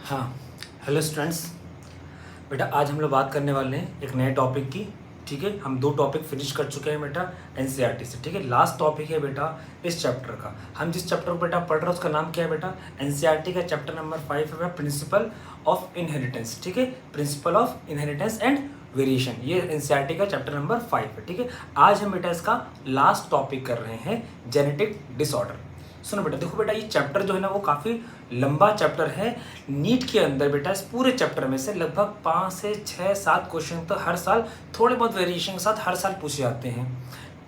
हाँ, hello students. बेटा आज हम लोग बात करने वाले हैं एक नए टॉपिक की। ठीक है, हम 2 टॉपिक फिनिश कर चुके हैं बेटा एनसीईआरटी से। ठीक है, लास्ट टॉपिक है बेटा इस चैप्टर का। हम जिस चैप्टर को बेटा पढ़ रहे हैं उसका नाम क्या है बेटा? एनसीईआरटी का चैप्टर नंबर 5 है प्रिंसिपल ऑफ इनहेरिटेंस। ठीक है, principle of inheritance and variation, ये एनसीईआरटी का चैप्टर नंबर 5 है। ठीक है, आज हम बेटा इसका लास्ट टॉपिक कर रहे हैं जेनेटिक डिसऑर्डर। सुनो बेटा, देखो बेटा, ये चैप्टर जो है ना वो काफ़ी लंबा चैप्टर है। नीट के अंदर बेटा इस पूरे चैप्टर में से लगभग 5 से 6 7 क्वेश्चन तो हर साल थोड़े बहुत वेरिएशन के साथ हर साल पूछे जाते हैं।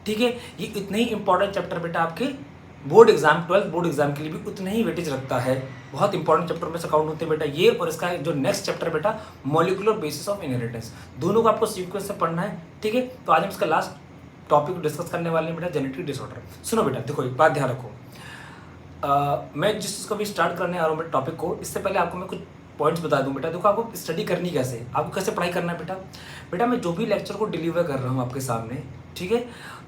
ठीक है, ये इतने ही इंपॉर्टेंट चैप्टर बेटा आपके board exam 12th board exam के लिए भी उतने ही वेटेज रखता है। बहुत इंपॉर्टेंट चैप्टर में से काउंट होते हैं बेटा ये, और इसका जो नेक्स्ट चैप्टर बेटा मॉलिक्यूलर बेसिस ऑफ इनहेरिटेंस। दोनों को आपको सीक्वेंस से पढ़ना है। ठीक है, तो आज हम इसका लास्ट टॉपिक डिस्कस करने वाले हैं बेटा जेनेटिक डिसऑर्डर। सुनो बेटा, देखो एक बात ध्यान रखो। मैं जिस चीज़ को भी स्टार्ट करने आ रहा हूँ बेटा टॉपिक को, इससे पहले आपको मैं कुछ पॉइंट्स बता दूँ बेटा। देखो आपको स्टडी करनी कैसे, आपको कैसे पढ़ाई करना है बेटा। बेटा मैं जो भी लेक्चर को डिलीवर कर रहा हूँ आपके सामने, ठीक है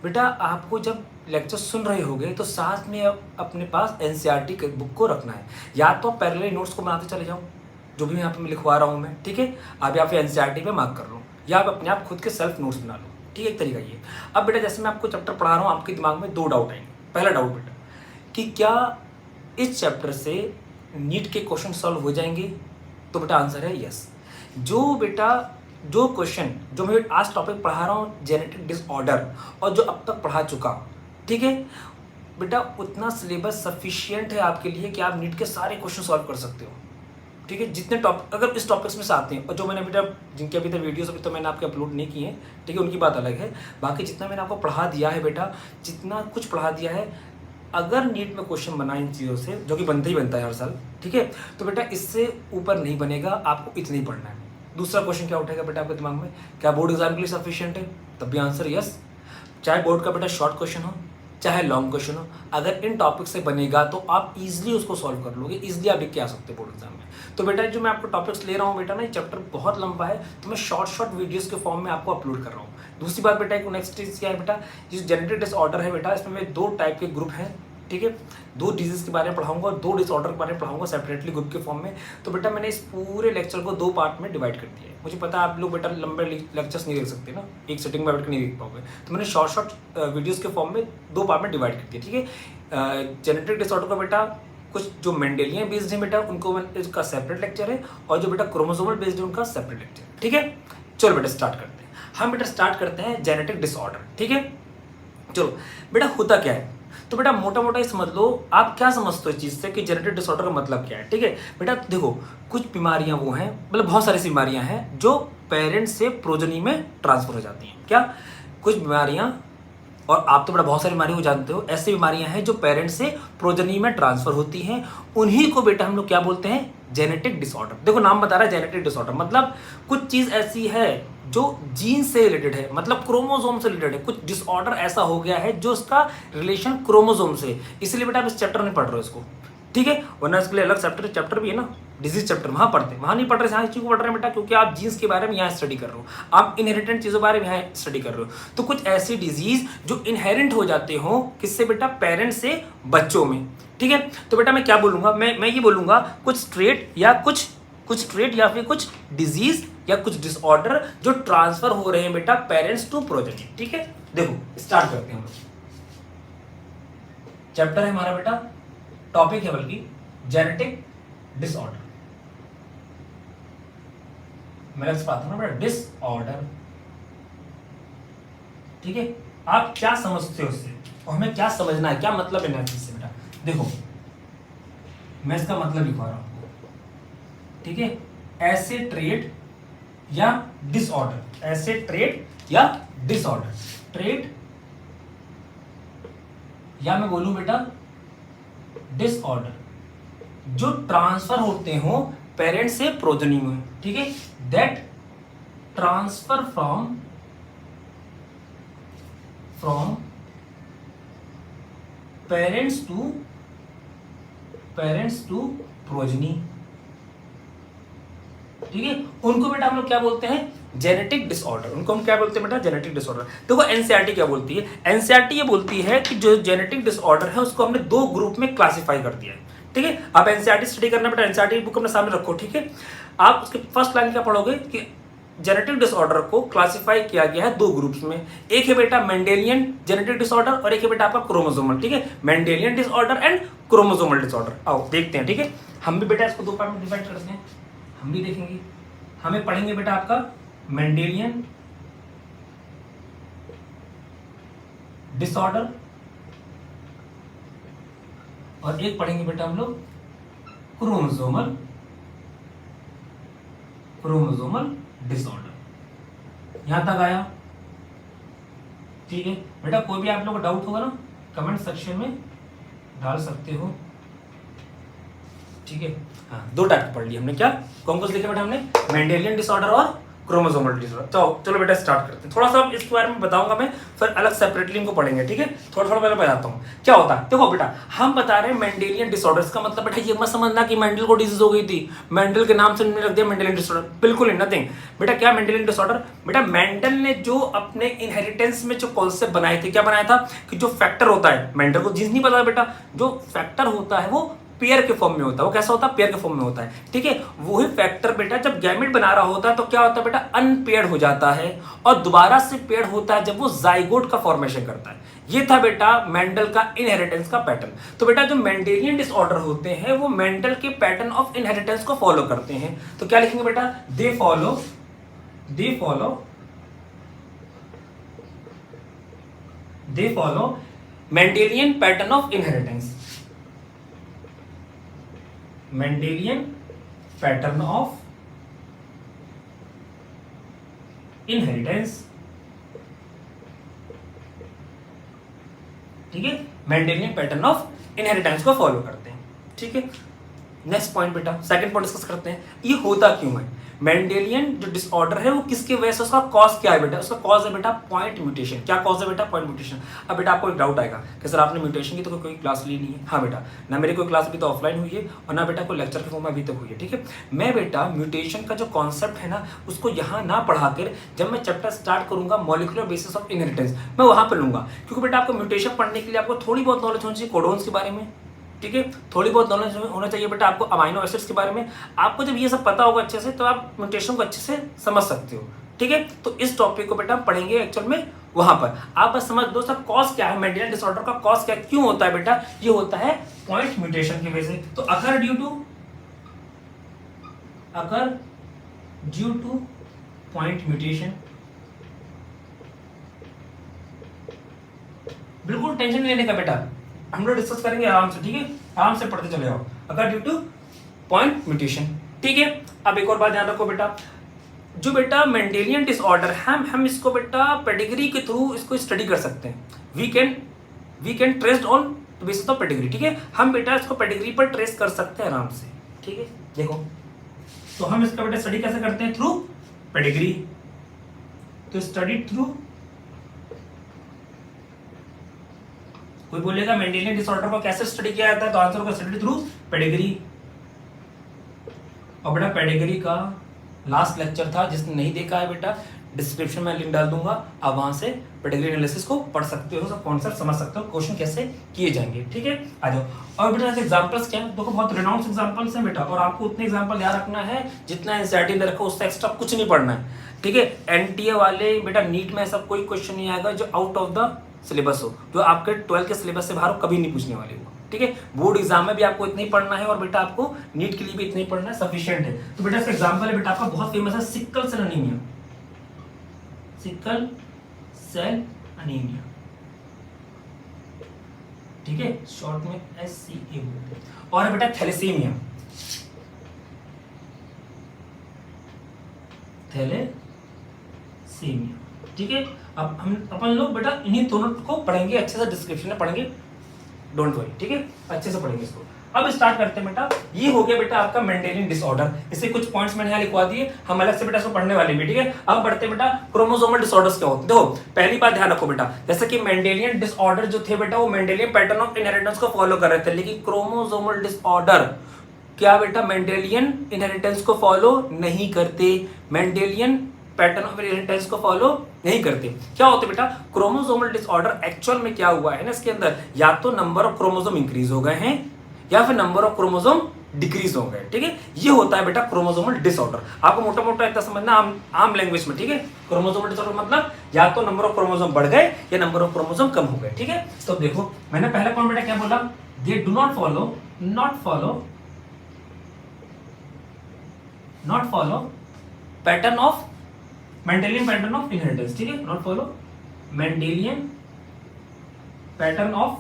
बेटा, आपको जब लेक्चर सुन रहे होगे तो साथ में अपने पास एनसीईआरटी के बुक को रखना है। या तो पैरेलल नोट्स को बनाते चले जाओ, जो भी यहाँ पे मैं लिखवा रहा हूँ मैं, ठीक है, आप यहाँ पे एनसीईआरटी पे मार्क कर लो, या आप अपने आप खुद के सेल्फ नोट्स बना लो। ठीक है, एक तरीका ये। अब बेटा जैसे मैं आपको चैप्टर पढ़ा रहा हूँ, आपके दिमाग में 2 डाउट आएंगे। पहला डाउट बेटा कि क्या इस चैप्टर से नीट के क्वेश्चन सॉल्व हो जाएंगे? तो बेटा आंसर है यस। जो क्वेश्चन जो मैं आज टॉपिक पढ़ा रहा हूँ जेनेटिक डिसऑर्डर, और जो अब तक पढ़ा चुका, ठीक है बेटा, उतना सिलेबस सफिशिएंट है आपके लिए कि आप नीट के सारे क्वेश्चन सॉल्व कर सकते हो। ठीक है, जितने टॉपिक अगर इस टॉपिक्स में से आते हैं, और जो मैंने बेटा जिनके अभी तक वीडियोस अभी तो मैंने आपके अपलोड नहीं किए हैं, ठीक है, उनकी बात अलग है। बाकी जितना मैंने आपको पढ़ा दिया है बेटा, जितना कुछ पढ़ा दिया है, अगर नीट में क्वेश्चन बना इन चीज़ों से, जो कि बनता ही बनता है हर साल, ठीक है, तो बेटा इससे ऊपर नहीं बनेगा, आपको इतना ही पढ़ना है। दूसरा क्वेश्चन क्या उठेगा बेटा आपके दिमाग में, क्या बोर्ड एग्जाम के लिए सफिशिएंट है? तब भी आंसर यस। चाहे बोर्ड का बेटा शॉर्ट क्वेश्चन हो चाहे लॉन्ग क्वेश्चन हो, अगर इन टॉपिक से बनेगा तो आप इजीली उसको सॉल्व कर लोगे, इजीली आप लिख के आ सकते हो बोर्ड एग्जाम में। तो बेटा जो मैं आपको टॉपिक्स ले रहा हूँ बेटा ना, ये चैप्टर बहुत लंबा है, तो मैं शॉर्ट वीडियोस के फॉर्म में आपको अपलोड कर रहा हूँ। दूसरी बात बेटा, एक नेक्स्ट चीज़ क्या है बेटा, जिस जेनेटिक डिसऑर्डर है बेटा, इसमें मैं 2 टाइप के ग्रुप हैं। ठीक है, 2 डिजीज के बारे में पढ़ाऊंगा और 2 डिसऑर्डर के बारे में पढ़ाऊंगा सेपरेटली ग्रुप के फॉर्म में। तो बेटा मैंने इस पूरे लेक्चर को 2 पार्ट में डिवाइड कर दिया है। मुझे पता है आप लोग बेटा लंबे लेक्चर्स नहीं देख सकते ना, एक सेटिंग में बैठ कर नहीं देख पाओगे, तो मैंने शॉर्ट वीडियोस के फॉर्म में 2 पार्ट में डिवाइड कर दिया। ठीक है, जेनेटिक डिसऑर्डर का बेटा कुछ जो मेंडेलियन बेस्ड है बेटा, उनको इसका सेपरेट लेक्चर है, और जो बेटा क्रोमोसोमल बेस्ड है उनका सेपरेट लेक्चर है। ठीक है, चलो बेटा स्टार्ट करते हैं। हम बेटा स्टार्ट करते हैं जेनेटिक डिसऑर्डर। ठीक है, चलो बेटा होता क्या है, तो बेटा मोटा मोटा ही समझ लो, आप क्या समझते हो इस चीज़ से कि जेनेटिक डिसऑर्डर का मतलब क्या है। ठीक है बेटा, देखो कुछ बीमारियां वो हैं, मतलब बहुत सारी बीमारियां हैं जो पेरेंट्स से प्रोजनी में ट्रांसफर हो जाती हैं। क्या कुछ बीमारियां, और आप तो बड़ा बहुत सारी बीमारियों को जानते हो, ऐसी बीमारियां हैं जो पेरेंट्स से प्रोजनी में ट्रांसफर होती हैं, उन्हीं को बेटा हम लोग क्या बोलते हैं, जेनेटिक डिसऑर्डर। देखो नाम बता रहा है जेनेटिक डिसऑर्डर, मतलब कुछ चीज़ ऐसी है जो जीन से रिलेटेड है, मतलब क्रोमोसोम से रिलेटेड है। कुछ डिसऑर्डर ऐसा हो गया है जो उसका रिलेशन क्रोमोसोम से, इसलिए बेटा आप इस चैप्टर में पढ़ रहे हो इसको। ठीक है, वरना इसके लिए अलग चैप्टर भी है ना, डिजीज चैप्टर, वहाँ पढ़ते हैं, वहाँ नहीं पढ़ रहे, यहाँ चीज़ को पढ़ रहे हैं बेटा, क्योंकि आप जीन्स के बारे में यहाँ स्टडी कर रहे हो, आप इनहेरिटेंट चीज़ों के बारे में यहाँ स्टडी कर रहे हो। तो कुछ ऐसी डिजीज जो इनहेरेंट हो जाते हो, किससे बेटा, पेरेंट्स से बच्चों में। ठीक है, तो बेटा मैं क्या बोलूँगा, मैं ये बोलूँगा कुछ ट्रेट या फिर कुछ डिजीज या कुछ डिसऑर्डर जो ट्रांसफर हो रहे हैं बेटा पेरेंट्स टू प्रोजेनी। ठीक है, देखो स्टार्ट करते हैं हम लोग। चैप्टर है हमारा बेटा, टॉपिक है बल्कि जेनेटिक डिसऑर्डर। मैं बात हूं ना बेटा डिसऑर्डर। ठीक है, आप क्या समझते हो उससे और हमें क्या समझना है, क्या मतलब है से बेटा। देखो मैं इसका मतलब लिखवा रहा हूं, ठीक है, ऐसे ट्रेट या डिसऑर्डर, ऐसे ट्रेट या डिसऑर्डर, ट्रेट या मैं बोलूं बेटा डिसऑर्डर जो ट्रांसफर होते हो पेरेंट्स से प्रोजनी में। ठीक है, that transfer from parents to progeny. ठीक है, उनको बेटा हम लोग क्या बोलते हैं, जेनेटिक डिसऑर्डर। उनको हम क्या बोलते हैं बेटा, जेनेटिक डिसऑर्डर। देखो एनसीईआरटी क्या बोलती है, एनसीईआरटी ये बोलती है कि जो जेनेटिक डिसऑर्डर है उसको हमने 2 ग्रुप में क्लासिफाई कर दिया है। ठीक है। आप एनसीईआरटी स्टडी करना बेटा, एनसीईआरटी बुक अपने सामने रखो, ठीक है। आप उसके फर्स्ट लाइन क्या पढ़ोगे कि जेनेटिक डिसऑर्डर को क्लासिफाई किया गया है 2 ग्रुप्स में। एक है बेटा मेंडेलियन जेनेटिक डिसऑर्डर और एक है बेटा आपका क्रोमोसोमल, ठीक है। Mendelian disorder and chromosomal disorder. आओ देखते हैं, ठीक है। हम भी बेटा इसको 2 पार्ट में डिवाइड करते हैं, हम भी देखेंगे। हमें पढ़ेंगे बेटा आपका मेंडेलियन डिसऑर्डर और एक पढ़ेंगे बेटा हम लोग क्रोमोसोमल डिसऑर्डर। यहां तक आया, ठीक है बेटा। कोई भी आप लोगों को डाउट होगा ना कमेंट सेक्शन में डाल सकते हो, ठीक है। हाँ, 2 टाइप पढ़ लिए हमने। क्या कौन कौन से लिखे बेटा हमने? मेंडेलियन डिसऑर्डर और क्रोमोसोमल डिसऑर्डर। चलो बेटा स्टार्ट करते हैं। थोड़ा सा इसके बारे में बताऊंगा मैं, फिर अलग सेपरेटली इनको पढ़ेंगे, ठीक है। थोड़ा थोड़ा पहले बताता हूँ क्या होता है। देखो बेटा हम बता रहे हैं मेंडेलियन डिसऑर्डर्स का मतलब बेटा ये मत समझना कि मेंडल को डिजीज हो गई थी, मेंडल के नाम से हमने रख दिया मेंडेलियन डिसऑर्डर, बिल्कुल नथिंग बेटा। क्या मेंडेलियन डिसऑर्डर? बेटा मेंडल ने जो अपने इनहेरिटेंस में जो कॉन्सेप्ट बनाए थे, क्या बनाया था कि जो फैक्टर होता है, मेंडल को जीन्स नहीं पता बेटा, जो फैक्टर होता है वो पेयर के फॉर्म में होता है। वो कैसा होता है? पेयर के फॉर्म में होता है, ठीक है। वही फैक्टर बेटा जब गैमेट बना रहा होता है तो क्या होता है बेटा? अनपेयर्ड हो जाता है और दोबारा से पेयर्ड होता है जब वो जाइगोट का फॉर्मेशन करता है। ये था बेटा मेंडल का इनहेरिटेंस का पैटर्न। तो बेटा जो मेंडेलियन डिसऑर्डर होते हैं वो मेंडल के पैटर्न ऑफ इनहेरिटेंस को फॉलो करते हैं। तो क्या लिखेंगे बेटा? They follow Mendelian pattern of inheritance, Mendelian pattern of inheritance, ठीक है। मेंडेलियन पैटर्न ऑफ इनहेरिटेंस को फॉलो करते हैं, ठीक है। नेक्स्ट पॉइंट बेटा, सेकंड पॉइंट डिस्कस करते हैं। ये होता क्यों है? मेंडेलियन जो डिसऑर्डर है वो किसके वजह से, उसका कॉज क्या है बेटा? उसका कॉज है बेटा पॉइंट म्यूटेशन। क्या कॉज है बेटा? Point mutation. अब बेटा आपको एक डाउट आएगा कि सर आपने म्यूटेशन की तो कोई क्लास ली नहीं है। हाँ बेटा, ना मेरी कोई क्लास अभी तो ऑफलाइन हुई है और ना बेटा कोई लेक्चर के फॉर्म में अभी तक हुई है, ठीक है। मैं बेटा म्यूटेशन का जो कॉन्सेप्ट है ना उसको यहाँ ना पढ़ाकर जब मैं चैप्टर स्टार्ट करूंगा मॉलिक्यूलर बेसिस ऑफ इनहेरिटेंस, मैं वहां पर लूंगा। क्योंकि बेटा आपको म्यूटेशन पढ़ने के लिए आपको थोड़ी बहुत नॉलेज होनी चाहिए कोडोन्स के बारे में, ठीक है। थोड़ी बहुत नॉलेज होना चाहिए बेटा आपको अमाइनो एसिड्स के बारे में। आपको जब ये सब पता होगा अच्छे से तो आप म्यूटेशन को अच्छे से समझ सकते हो, ठीक है। तो इस टॉपिक को बेटा पढ़ेंगे एक्चुअल में वहां पर। आप बस समझ दो सर कॉज क्या है, मेंडेलियन डिसऑर्डर का कॉज क्या क्यों होता है बेटा? ये होता है पॉइंट म्यूटेशन की वजह से। तो अगर ड्यू टू पॉइंट म्यूटेशन, बिल्कुल टेंशन नहीं लेने का बेटा, हम लोग डिस्कस करेंगे आराम से, ठीक है। आराम से पढ़ते चले जाओ। अगर ड्यू टू पॉइंट म्यूटेशन, ठीक है। अब एक और बात ध्यान रखो बेटा, जो बेटा मेंडेलियन डिसऑर्डर है हम इसको बेटा पेडिग्री के थ्रू इसको स्टडी कर सकते हैं। We can traced on basis of pedigree, ठीक है। हम बेटा इसको पेडिग्री पर ट्रेस कर सकते हैं आराम से, ठीक है। देखो तो हम इसका बेटा स्टडी कैसे करते हैं? Through pedigree. तो स्टडी थ्रू, कोई बोलेगा मेंडेलियन डिसऑर्डर को कैसे स्टडी किया जाता है, तो आंसर होगा स्टडी थ्रू पेडिग्री। और बेटा पेडिग्री का लास्ट लेक्चर था, जिसने नहीं देखा है बेटा डिस्क्रिप्शन में लिंक डाल दूंगा, आप वहां से पेडिग्री एनालिसिस को पढ़ सकते हो, सब कॉन्सेप्ट समझ सकते हो, क्वेश्चन कैसे किए जाएंगे, ठीक है। आ जाओ। और बेटा एग्जांपल्स क्या है? देखो बहुत रिनाउंस एग्जांपल्स हैं बेटा, और आपको उतने एग्जांपल याद रखना है जितना एनसीईआरटी में रखो, उससे एक्स्ट्रा कुछ नहीं पढ़ना है, ठीक है। एनटीए वाले बेटा नीट में ऐसा कोई क्वेश्चन नहीं आएगा जो आउट ऑफ द सिलेबस हो, जो आपके 12 के सिलेबस से बाहर हो, कभी नहीं पूछने वाले हो, ठीक है। बोर्ड एग्जाम में भी आपको इतना ही पढ़ना है और बेटा आपको नीट के लिए भी इतना ही पढ़ना है, सफिशिएंट है। तो बेटा इसका एग्जांपल है बेटा आपका बहुत फेमस है sickle cell anaemia, sickle cell anaemia, ठीक है, शॉर्ट में SCA बोलते हैं। और है बेटा थैलेसीमिया, थैलेसीमिया, ठीक है। अब हम अपन लोग बेटा इन्हीं दोनों को पढ़ेंगे अच्छे से, डिस्क्रिप्शन में पढ़ेंगे, डोंट वरी, ठीक है, अच्छे से पढ़ेंगे इसको। अब स्टार्ट करते हैं बेटा। ये हो गया बेटा आपका मेंडेलियन डिसऑर्डर, इससे कुछ पॉइंट्स मैंने यहाँ लिखवा दिए, हम अलग से बेटा इसको पढ़ने वाले भी, ठीक है। अब बढ़ते हैं बेटा क्रोमोसोमल डिसऑर्डर्स क्या होते हैं। देखो पहली बात ध्यान रखो बेटा, जैसे कि मेंडेलियन डिसऑर्डर जो थे बेटा वो मेंडेलियन पैटर्न ऑफ इनहेरिटेंस को फॉलो कर रहे थे, लेकिन क्रोमोसोमल डिसऑर्डर क्या बेटा मेंडेलियन इनहेरिटेंस को फॉलो नहीं करते, मेंडेलियन पैटर्न ऑफ इनहेरिटेंस को फॉलो नहीं करते। क्या होते बेटा क्रोमोसोमल डिसऑर्डर एक्चुअल में क्या हुआ है ना, इसके अंदर या तो नंबर ऑफ क्रोमोसोम इंक्रीज हो गए हैं या फिर नंबर ऑफ क्रोमोसोम डिक्रीज हो गए, ठीक है। ये होता है बेटा क्रोमोसोमल डिसऑर्डर। आपको मोटा मोटा इतना समझना आम लैंग्वेज में, ठीक है। क्रोमोसोमल डिसऑर्डर मतलब या तो नंबर ऑफ क्रोमोसोम बढ़ गए या नंबर ऑफ क्रोमोसोम कम हो गए, ठीक है। तो देखो मैंने पहला पॉइंट बेटा क्या बोला, they do not follow pattern of Mendelian pattern of inheritance, ठीक है। Not follow Mendelian pattern of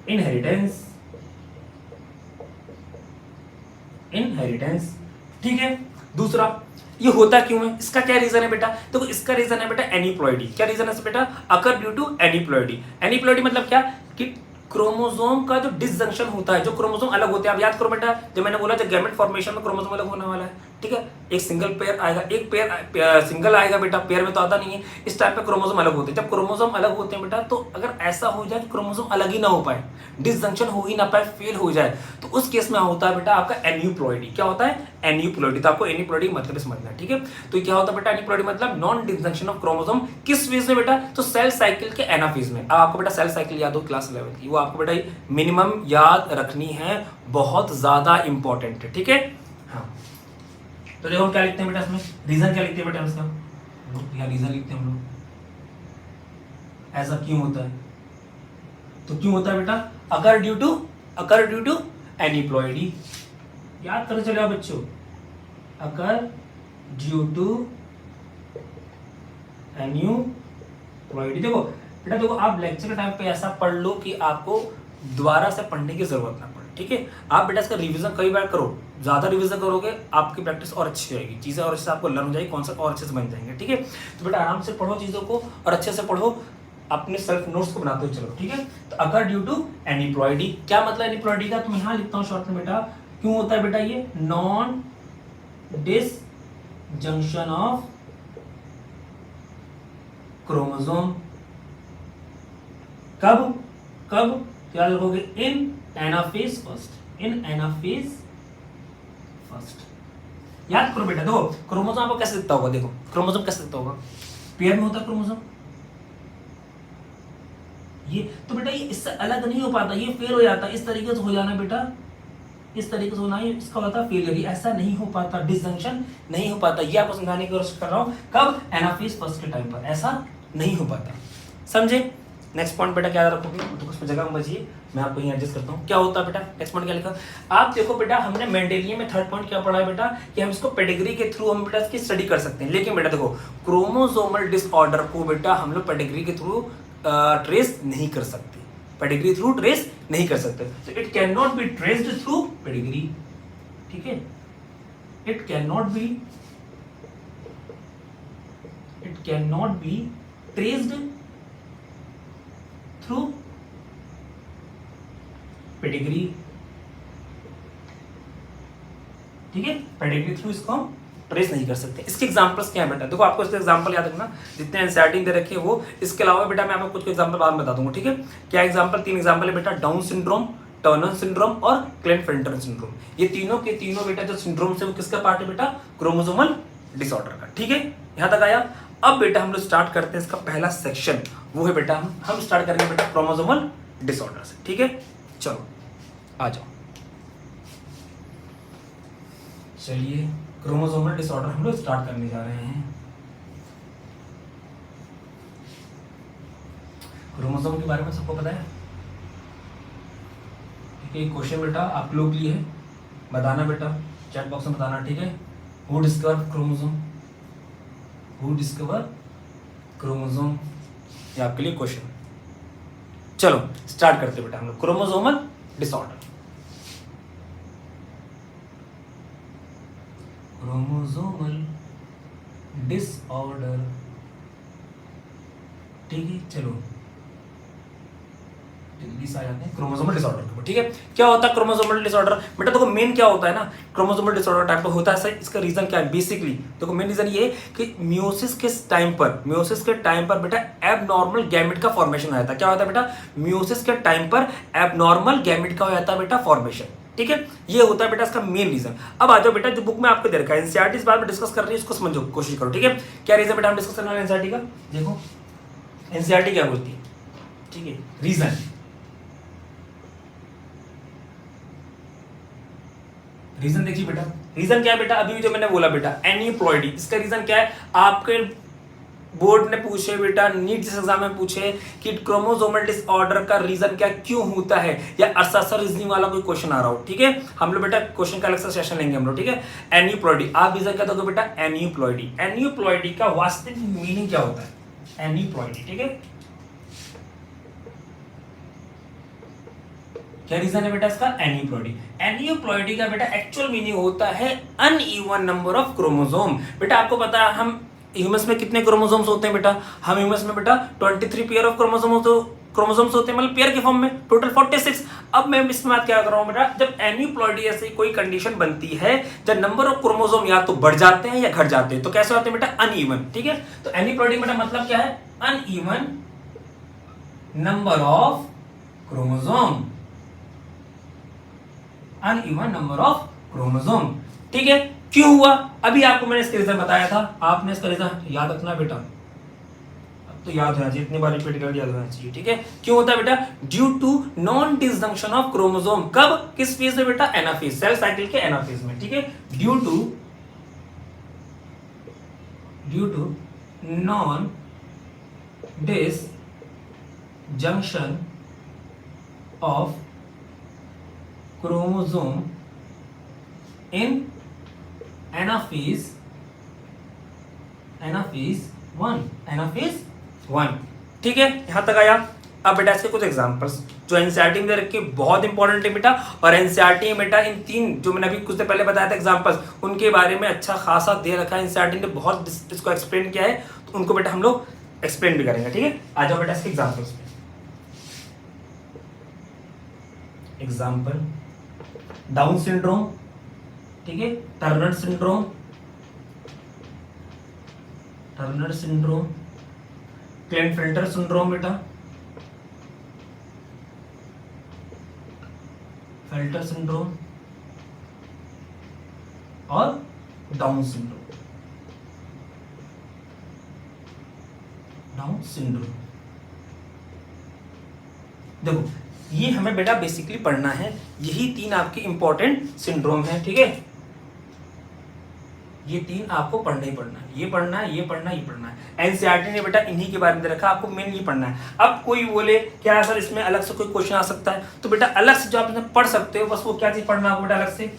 inheritance, ठीक है। दूसरा, ये होता क्यों है, इसका क्या रीजन है बेटा, देखो इसका रीजन है बेटा एनीप्लॉइडी। क्या रीजन है बेटा, अकर ड्यू टू एनीप्लॉइडी। एनीप्लॉइडी मतलब क्या कि क्रोमोसोम का जो डिसजंक्शन होता है, जो क्रोमोसोम अलग होते हैं। आप याद करो बेटा, जब मैंने बोला जब गैमेट फॉर्मेशन में क्रोमोसोम अलग होने वाला है, ठीक है। एक सिंगल पेयर आएगा, एक पेयर सिंगल आएगा बेटा, पेयर में तो आता नहीं है। इस टाइप पे क्रोमोसोम अलग होते हैं। जब क्रोमोसोम अलग होते हैं बेटा, तो अगर ऐसा हो जाए कि क्रोमोसोम अलग ही ना हो पाए, डिसजंक्शन हो ही ना पाए, फेल हो जाए, तो उस केस में होता है बेटा आपका एन्यूप्लॉइडी। क्या होता है, एन्यूप्लॉइडी। तो आपको एन्यूप्लॉइडी मतलब समझना है, ठीक है। तो क्या होता है बेटा एन्यूप्लॉइडी मतलब नॉन डिसजंक्शन ऑफ क्रोमोसोम। किस फेज में बेटा, तो सेल साइकिल के एनाफेज में। अब आपको बेटा सेल साइकिल याद हो क्लास 11 की, वो आपको बेटा मिनिमम याद रखनी है, बहुत ज्यादा इंपॉर्टेंट है, ठीक है। हाँ, तो देखो क्या लिखते हैं बेटा इसमें, रीजन क्या लिखते हैं बेटा इसका, या रीजन लिखते हैं हम लोग, ऐसा क्यों होता है। तो क्यों होता है बेटा, अकर ड्यू टू एनीप्लॉइडी। याद करते चले आओ बच्चों, अकर ड्यू टू एन्यूप्लॉइडी। देखो बेटा, देखो आप लेक्चर के टाइम पे ऐसा पढ़ लो कि आपको दोबारा से पढ़ने की जरूरत ना पड़े, ठीक है। आप बेटा इसका रिवीजन कई बार करो, ज्यादा रिवीजन करोगे आपकी प्रैक्टिस और अच्छी होगी, चीजें और अच्छे से आपको लर्न हो जाएगी, कॉन्सेप्ट और अच्छे से बन जाएंगे, ठीक है। तो बेटा आराम से पढ़ो चीजों को और अच्छे से पढ़ो, अपने सेल्फ नोट्स को बनाते हुए चलो, ठीक है। तो अगर ड्यू टू एनीप्लॉइडी, क्या मतलब एनीप्लॉइडी का, तो मैं यहां लिखता हूं शॉर्ट में बेटा, क्यों होता है बेटा ये, नॉन डिसजंक्शन ऑफ क्रोमोसोम। कब क्या लिखोगे, इन एनाफेज फर्स्ट। याद करो बेटा, देखो क्रोमोसोम आपको कैसे दिखता होगा, देखो क्रोमोसोम कैसे दिखता होगा, पेयर में होता है क्रोमोसोम ये, तो बेटा ये इससे अलग नहीं हो पाता, ये फेल हो जाता है। इस तरीके से हो जाना बेटा, इस तरीके से होना है, इसका होता है फेलियर। ऐसा नहीं हो पाता, डिसजंक्शन नहीं हो पाता। ये आपको समझाने की कोशिश कर रहा हूं, कब, एनाफेज फर्स्ट के टाइम पर ऐसा नहीं हो पाता, समझे। नेक्स्ट पॉइंट बेटा क्या रखोगे, तो कुछ जगह में बचिए, मैं आपको यहीं एडजस्ट करता हूँ। क्या होता है बेटा, नेक्स्ट पॉइंट क्या लिखा, आप देखो बेटा, हमने मेंडेलियन में थर्ड पॉइंट क्या पढ़ा है बेटा, कि हम इसको पेडिग्री के थ्रू हम बेटा इसकी स्टडी कर सकते हैं। लेकिन बेटा देखो, क्रोमोसोमल डिसऑर्डर को बेटा हम लोग पेडिग्री के थ्रू ट्रेस नहीं कर सकते, पेडिग्री थ्रू ट्रेस नहीं कर सकते। तो it can not be traced through pedigree, ठीक है। It can not be traced through pedigree, ठीक है। पेडिग्री थ्रू इसको हम ट्रेस नहीं कर सकते। इसके एग्जांपल्स क्या है बेटा, देखो आपको इसके एग्जांपल याद रखना, जितने एनसीईआरटी दे रखे हैं वो, इसके अलावा बेटा मैं आपको कुछ एग्जांपल बाद में बता दूंगा, ठीक है। क्या एग्जांपल, 3 एग्जांपल है बेटा, डाउन सिंड्रोम, टर्नर सिंड्रोम और क्लेन-फेल्टर सिंड्रोम। ये तीनों के तीनों बेटा जो सिंड्रोम से वो किसका पार्ट है बेटा, क्रोमोसोमल डिसऑर्डर का, ठीक है। यहां तक आया। अब बेटा हम लोग स्टार्ट करते हैं इसका पहला सेक्शन, वो है बेटा हम स्टार्ट करेंगे बेटा क्रोमोसोमल डिसऑर्डर से, ठीक है। चलो आ जाओ, चलिए क्रोमोसोमल डिसऑर्डर हम लोग स्टार्ट करने जा रहे हैं। क्रोमोसोम के बारे में सबको पता है, ठीक है। क्वेश्चन बेटा आप लोग के लिए है, बताना बेटा चैट बॉक्स में बताना, ठीक है। हु डिस्कवर क्रोमोसोम, ये आपके लिए क्वेश्चन। चलो स्टार्ट करते बेटा हम लोग क्रोमोसोमल डिसऑर्डर। ठीक है, चलो जल्दी से आ जाते हैं क्रोमोसोमल डिसऑर्डर के ऊपर, ठीक है। क्या होता है क्रोमोसोमल डिसऑर्डर बेटा, देखो मेन क्या होता है ना, क्रोमोसोमल डिसऑर्डर टाइप का होता है सर। इसका रीजन क्या है, बेसिकली देखो मेन रीजन ये कि मियोसिस के टाइम पर बेटा एबनॉर्मल गैमेट का फॉर्मेशन हो जाता है। क्या होता है बेटा, मियोसिस के टाइम पर एबनॉर्मल गैमेट का हो जाता है बेटा फॉर्मेशन, ठीक है। ये होता है बेटा इसका मेन रीजन। अब आ जाओ बेटा, जो बुक में आपको दे रखा है, एनसीईआरटी इस बारे में डिस्कस कर रही है, इसको समझो कोशिश करो, ठीक है। क्या रीजन बेटा हम डिस्कस करने वाले एनसीईआरटी का, देखो एनसीईआरटी क्या बोलती है, ठीक है। रीजन रीजन देखिए बेटा, रीजन क्या है बेटा, अभी जो मैंने बोला बेटा एनीप्लॉइडी, इसका रीजन क्या है, आपके बोर्ड ने पूछे बेटा, नीट जिस एग्जाम में पूछे कि क्रोमोसोमल डिसऑर्डर का रीजन क्या क्यों होता है, या अरसासर रीजनिंग वाला कोई क्वेश्चन आ रहा हो, ठीक है, हम लोग बेटा क्वेश्चन का अलग से सेशन लेंगे हम लोग, ठीक है। एनीप्लॉइडी, आप रीजन क्या दोगे बेटा, एनीप्लॉइडी, एनीप्लॉइडी का वास्तविक मीनिंग क्या होता है, एनीप्लॉइडी, ठीक है, क्या रीजन है बेटा इसका, एनीप्लॉइडी। एनीप्लॉइडी का बेटा एक्चुअल मीनिंग होता है अनइवन नंबर ऑफ क्रोमोसोम। बेटा आपको पता है हम ह्यूमंस में कितने क्रोमोसोम्स होते हैं बेटा, हम ह्यूमंस में बेटा 23 पेयर ऑफ क्रोमोसोम्स होते हैं, मतलब पेयर के फॉर्म में टोटल 46। अब मैं इसमें बात क्या कर रहा हूं बेटा, जब एनीप्लॉइडी ऐसी कोई कंडीशन बनती है जब नंबर ऑफ क्रोमोसोम या तो बढ़ जाते हैं या घट जाते हैं, तो कैसे होते हैं बेटा, अनइवन, ठीक है। तो एनीप्लॉइडी बेटा मतलब क्या है, uneven number of chromosome, uneven number of chromosome, ठीक है। क्यों हुआ, अभी आपको मैंने इसका रीजन बताया था, आपने इसका रीजन याद रखना बेटा, अब तो याद होना चाहिए, इतनी बार रिपीट कर याद होना चाहिए, ठीक है। क्यों होता है बेटा, due to non disjunction of chromosome, कब, किस फेज में बेटा, एनाफेज, सेल साइकिल के एनाफेज में, ठीक है। Due to non disjunction of chromosome in anaphase 1, ठीक है, यहां तक आया। अब बेटा इसके कुछ एग्जांपल्स जो एनसीईआरटी में रखे, बहुत इंपॉर्टेंट है बेटा, और एनसीईआरटी में बेटा इन 3 जो मैंने अभी कुछ देर पहले बताया था एग्जांपल्स, उनके बारे में अच्छा खासा दे रखा है एनसीईआरटी ने, बहुत इसको एक्सप्लेन किया है, तो उनको बेटा हम लोग एक्सप्लेन भी करेंगे, ठीक है। आ जाओ बेटा इसके एग्जांपल्स पे। एग्जांपल, डाउन सिंड्रोम, ठीक है, टर्नर सिंड्रोम, क्लेनफेल्टर सिंड्रोम बेटा, फेल्टर सिंड्रोम और डाउन सिंड्रोम। देखो ये हमें बेटा बेसिकली पढ़ना है, यही 3 आपके इंपॉर्टेंट सिंड्रोम है, ठीक है, ये 3 आपको पढ़ना ही पढ़ना है, ये पढ़ना है, ये पढ़ना है, ये पढ़ना है। एनसीईआरटी ने बेटा इन्हीं के बारे में दे रखा, आपको मेन ये पढ़ना है। अब कोई बोले क्या सर इसमें अलग से कोई क्वेश्चन आ सकता है, तो बेटा अलग से जो आप इसमें पढ़ सकते हो, बस वो क्या चीज पढ़ना आपको बेटा अलग से,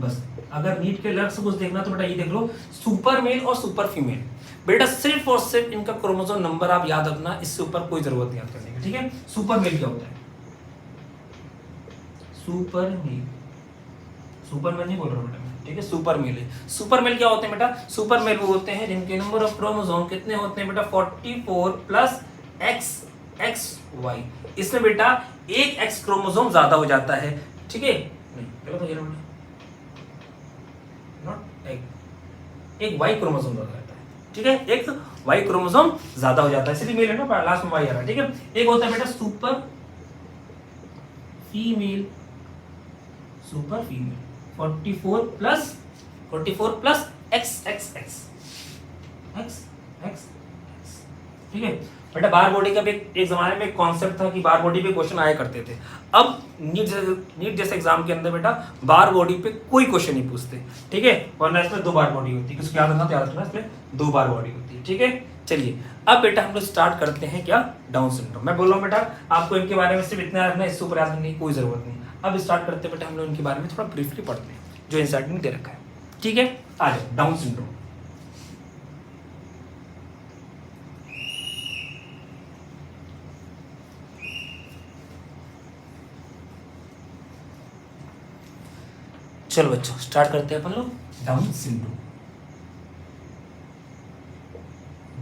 बस अगर नीट के अलग से कुछ देखना तो बेटा ये देख लो, सुपर मेल और सुपर फीमेल, बेटा सिर्फ और सिर्फ इनका क्रोमोसोम नंबर आप याद रखना, इससे ऊपर कोई जरूरत नहीं याद करने की, ठीक है। सुपर मेल क्या होता है, सुपर मेल नहीं बोल रहा बेटा, ठीक है, सुपर मेल है। सुपर मेल क्या होते हैं बेटा, सुपर मेल वो होते हैं जिनके नंबर ऑफ क्रोमोसोम कितने होते हैं बेटा, 44 प्लस XXY, इसमें बेटा एक X क्रोमोसोम ज्यादा हो जाता है, ठीक है, नहीं गलत हो गया बेटा, नॉट एक Y क्रोमोसोम ज्यादा रहता है, ठीक है, एक Y क्रोमोसोम ज्यादा हो जाता है, इसलिए मेल है ना, लास्ट में Y आ रहा है, ठीक है। एक होता है बेटा सुपर फीमेल 44 प्लस XXX, ठीक है बेटा। बार बॉडी का भी एक जमाने में एक कॉन्सेप्ट था कि बार बॉडी पे क्वेश्चन आया करते थे, अब नीट जैसे एग्जाम के अंदर बेटा बार बॉडी पे कोई क्वेश्चन नहीं पूछते, ठीक है, वरना इसमें 2 बार बॉडी होती है, किसको याद रखना तो याद रखना, इसमें 2 बार बॉडी होती है, ठीक है। चलिए अब बेटा हम लोग स्टार्ट करते हैं क्या, डाउन सिंड्रोम। मैं बोल रहा हूँ बेटा आपको इनके बारे में सिर्फ इतना रखना है, इससे ऊपर याद रखने की कोई जरूरत नहीं। अब स्टार्ट करते हैं बेटा हम लोग इनके बारे में थोड़ा ब्रीफली पढ़ते हैं जो एनसीईआरटी में दे रखा है, ठीक है। आ जाओ, डाउन सिंड्रोम। चलो बच्चों स्टार्ट करते हैं अपन लोग डाउन सिंड्रोम।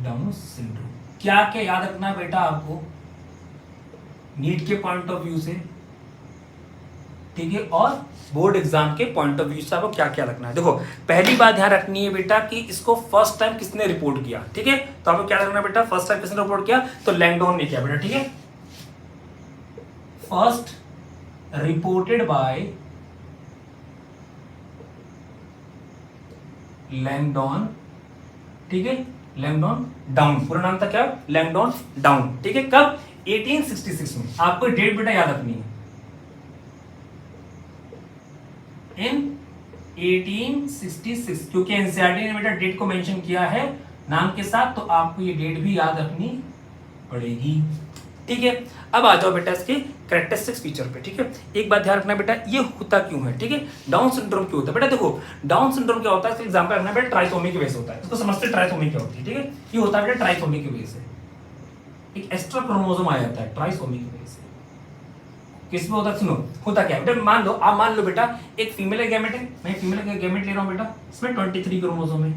डाउन सिंड्रोम क्या क्या याद रखना है बेटा आपको नीट के पॉइंट ऑफ व्यू से, ठीक है, और बोर्ड एग्जाम के पॉइंट ऑफ व्यू से आपको क्या क्या रखना है। देखो पहली बात ध्यान रखनी है बेटा कि इसको फर्स्ट टाइम किसने रिपोर्ट किया, ठीक है, तो आपको क्या रखना है बेटा, फर्स्ट टाइम किसने रिपोर्ट किया, तो लैंगडॉन ने किया बेटा, ठीक है, फर्स्ट रिपोर्टेड बाय लैंगडॉन, ठीक है, लैंगडॉन डाउन, पूरा नाम था क्या, लैंगडॉन डाउन, ठीक है, कब, 1866 में। आपको डेट बेटा याद रखनी है, इन 1866, क्योंकि एनसीईआरटी ने बेटा डेट को मेंशन किया है नाम के साथ, तो आपको ये डेट भी याद रखनी पड़ेगी। ठीक है, अब आ जाओ बेटा इसके कैरेक्टरिस्टिक्स फीचर पे। ठीक है, एक बात ध्यान रखना बेटा, ये होता क्यों है, ठीक है, डाउन सिंड्रोम क्यों होता है बेटा। देखो डाउन सिंड्रोम क्या होता है, इसका एग्जांपल रखना बेटा, ट्राइसोमी की वजह से होता है। इसको समझते ट्राइसोमी क्या होती है। ठीक है, ये होता है बेटा ट्राइसोमी की वजह से, एक एक्स्ट्रा क्रोमोसोम आ जाता है ट्राइसोमी की वजह से। किस में होता है, सुनो होता क्या है बेटा, मान लो बेटा एक फीमेल का गैमेट है, मैं फीमेल का गैमेट ले रहा हूं बेटा, इसमें 23 क्रोमोसोम है,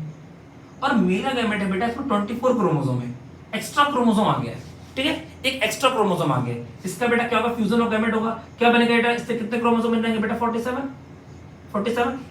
और मेरा गैमेट है बेटा इसमें 24 क्रोमोसोम है, एक्स्ट्रा क्रोमोसोम आ गया है। ठीक है, एक एक्स्ट्रा क्रोमोसोम आ गया, इसका बेटा क्या होगा, फ्यूजन ऑफ गैमेट होगा, क्या बनेगा बेटा, इससे कितने क्रोमोसोम बन जाएंगे बेटा, 47।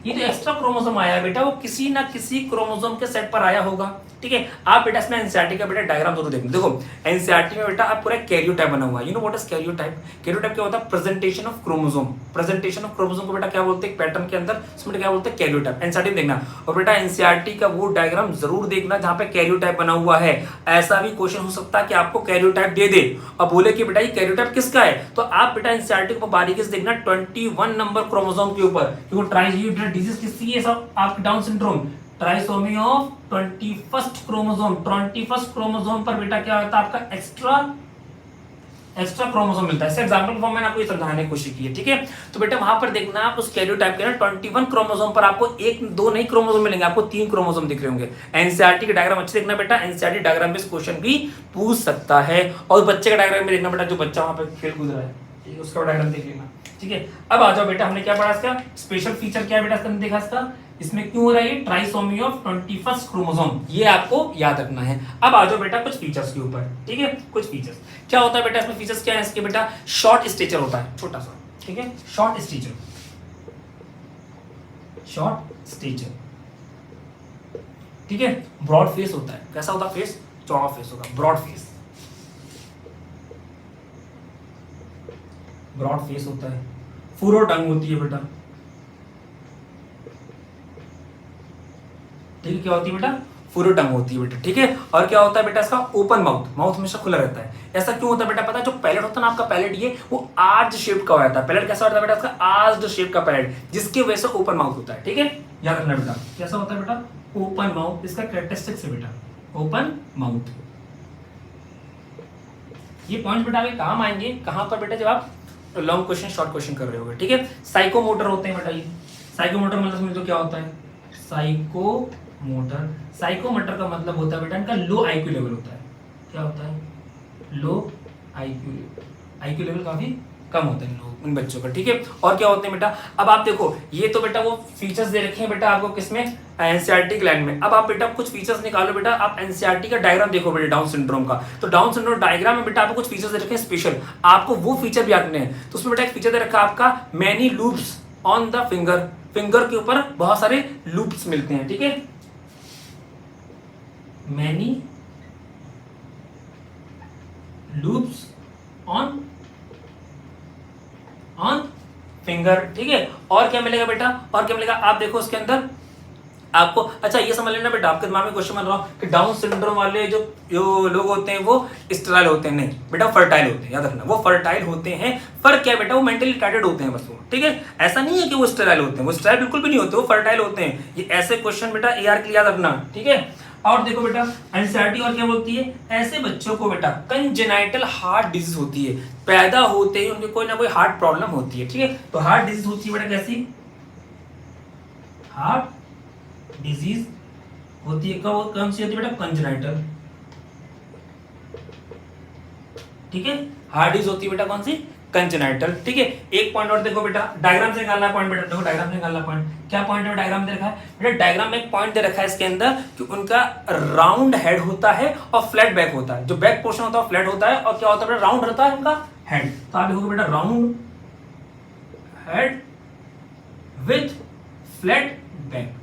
ये जो एक्स्ट्रा क्रोमोसोम आया है बेटा, वो किसी ना किसी क्रोमोसोम के सेट पर आया होगा। ठीक है, आप बेटा इसमें एनसीईआरटी का बेटा डायग्राम जरूर देखना। देखो एनसीईआरटी में बेटा आप पूरा कैरियोटाइप बना हुआ है। You know what is karyotype. Karyotype क्या होता है, presentation of chromosome. Presentation of chromosome को बेटा क्या बोलते हैं, पैटर्न के अंदर, उसमें क्या बोलते हैं, कैरियोटाइप। एनसीईआरटी में देखना, और बेटा एनसीईआरटी का वो डायग्राम जरूर देखना जहां पे कैरियोटाइप बना हुआ है। ऐसा भी क्वेश्चन हो सकता है कि आपको कैरियोटाइप दे दे और बोले कि बेटा ये कैरियोटाइप किसका है, तो आप बेटा एनसीईआरटी को बारीकी से देखना 21 नंबर क्रोमोसोम के ऊपर, क्योंकि ट्राइसोमी डिजीज किसकी है, सब आपकी down syndrome, trisomy of 21st chromosome. 21st chromosome पर बेटा क्या होता है, आपका एक्स्ट्रा क्रोमोसोम मिलता है। इसका एग्जांपल फॉर्म मैंने आपको ये समझाने की कोशिश की है। ठीक है, तो बेटा वहां पर देखना आप उस कैरियोटाइप के ना 21 क्रोमोसोम पर आपको एक दो नहीं क्रोमोसोम मिलेंगे, आपको 3 क्रोमोसोम दिख रहे होंगे। एनसीईआरटी के डायग्राम अच्छे देखना बेटा, एनसीईआरटी डायग्राम में क्वेश्चन भी पूछ सकता है। और बच्चे का डायग्राम में देखना बेटा, जो बच्चा वहां पर खेल कूद रहा है उसका डायग्राम देख लेना। ठीक है, अब आ जाओ बेटा, हमने क्या पढ़ा, इसका स्पेशल फीचर क्या है बेटा, इसका देखा इसका, इसमें क्यों हो रहा है ट्राइसोमी ऑफ 21st क्रोमोसोम, ये आपको याद रखना है। अब आ जाओ बेटा कुछ फीचर्स के ऊपर। ठीक है, कुछ फीचर्स क्या होता है बेटा, इसमें फीचर्स क्या है इसके बेटा, शॉर्ट स्टेचर होता है, छोटा सा। ठीक है, शॉर्ट स्टेचर, शॉर्ट स्टेचर। ठीक है, ब्रॉड फेस होता है, कैसा होता है फेस, चौड़ा फेस होगा, ब्रॉड फेस, ब्रॉड फेस होता है। फुरो टंग होती है बेटा। ठीक है, क्या होती है बेटा, फुरो टंग होती है बेटा। ठीक है, और क्या होता है बेटा इसका, ओपन माउथ, माउथ हमेशा खुला रहता है। ऐसा क्यों होता है बेटा, पता है, जो पैलेट होता है ना आपका, पैलेट ये वो आर्च शेप का होता है। पैलेट कैसा होता है बेटा, इसका आर्च शेप का पैलेट, जिसकी वजह से ओपन माउथ होता है। ठीक है, याद रखना बेटा, कैसा होता है बेटा, ओपन माउथ, इसका कैरेक्टरिस्टिक्स है बेटा, ओपन माउथ। ये पॉइंट बेटा आगे काम आएंगे, कहां पर बेटा, जब आप लॉन्ग क्वेश्चन शॉर्ट क्वेश्चन कर रहे होगे। ठीक है, साइकोमोटर होते हैं बेटा, ये साइकोमोटर मतलब समझो क्या होता है, साइकोमोटर, साइकोमोटर का मतलब होता है बेटा इनका लो आईक्यू लेवल होता है। क्या होता है, लो आईक्यू लेवल काफी कम होता है इन बच्चों का। ठीक है, और क्या होते हैं बेटा, अब आप देखो, ये तो बेटा वो फीचर्स दे रखे हैं बेटा आपको किसमें, एनसीईआरटी लाइन में। अब आप बेटा कुछ फीचर्स निकालो बेटा, आप एनसीईआरटी का डायग्राम देखो बेटा डाउन सिंड्रोम का, तो डाउन सिंड्रोम डायग्राम में बेटा आपको कुछ फीचर्स दे रखे हैं स्पेशल, आपको वो फीचर भी आने हैं। तो उसमें बेटा एक फीचर दे रखा है आपका, many loops on the finger, finger के ऊपर बहुत सारे लूप्स मिलते हैं। ठीक है, मैनी लूप्स ऑन फिंगर। ठीक है, और क्या मिलेगा बेटा, और क्या मिलेगा, आप देखो उसके अंदर आपको, अच्छा ये समझ लेना बेटा, आपके दिमाग में क्वेश्चन बन रहा हो कि डाउन सिंड्रोम वाले जो लोग होते हैं वो स्टेराइल होते हैं, नहीं बेटा फर्टाइल होते हैं, याद रखना, वो फर्टाइल होते हैं। फर्क क्या है बेटा, वो मेंटली रिटार्डेड होते हैं बस वो। ठीक है, ऐसा नहीं है कि वो स्टेराइल होते हैं, वो स्टेराइल बिल्कुल भी नहीं होते, वो फर्टाइल होते हैं। ये ऐसे क्वेश्चन बेटा एआर के लिए याद रखना। ठीक है, और देखो बेटा एनसीईआरटी और क्या बोलती है, ऐसे बच्चों को बेटा कंजेनाइटल हार्ट डिजीज होती है, पैदा होते ही उनके कोई ना कोई हार्ट प्रॉब्लम होती है। ठीक है, तो हार्ट डिजीज होती है बेटा कैसी, हार्ट डिजीज होती है, कौन सी होती है बेटा, कंजेनाइटल। ठीक है, हार्ट डिजीज होती है बेटा कौन सी, कंजेनाइटल। ठीक है, एक पॉइंट और देखो बेटा, डायग्राम से निकालना पॉइंट बेटा, देखो डायग्राम से निकालना पॉइंट, क्या पॉइंट है डायग्राम दे रखा है बेटा, डायग्राम में एक पॉइंट दे रखा है इसके अंदर कि उनका राउंड हेड होता है और फ्लैट बैक होता है, जो बैक पोर्शन होता है फ्लैट होता है, और क्या होता है बेटा, राउंड रहता है उनका हेड। तो आप देखोगे बेटा, round head with flat back.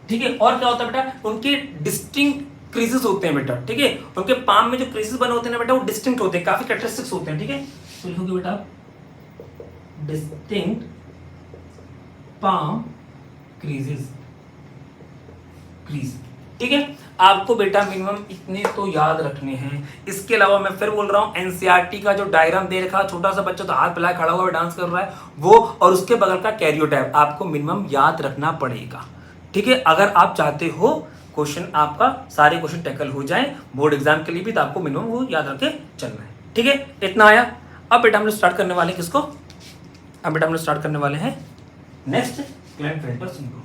ठीक है, और क्या होता है बेटा, उनके डिस्टिंक्ट क्रीजेस होते हैं बेटा। ठीक है, उनके पाम में जो क्रीजेस बने होते हैं ना बेटा, वो डिस्टिंक्ट होते हैं, काफी कैरेक्टरिस्टिक्स होते हैं। ठीक है, तो लिखोगे बेटा डिस्टिंक्ट पाम क्रीजेस, क्रीज। ठीक है। आपको बेटा मिनिमम इतने तो याद रखने हैं। इसके अलावा मैं फिर बोल रहा हूँ, एनसीईआरटी का जो डायग्राम दे रखा, छोटा सा बच्चा तो हाथ फैलाए खड़ा हुआ डांस कर रहा है वो, और उसके बगल का कैरियोटाइप आपको मिनिमम याद रखना पड़ेगा। ठीक है, अगर आप चाहते हो क्वेश्चन आपका सारे क्वेश्चन टैकल हो जाए बोर्ड एग्जाम के लिए भी, तो आपको मिनिमम वो याद रख के चलना है। ठीक है, इतना आया। अब बेटा हम लोग स्टार्ट करने वाले हैं किसको, अब बेटा हम लोग स्टार्ट करने वाले हैं नेक्स्ट क्लाइंट-फेल्टर सिंड्रोम।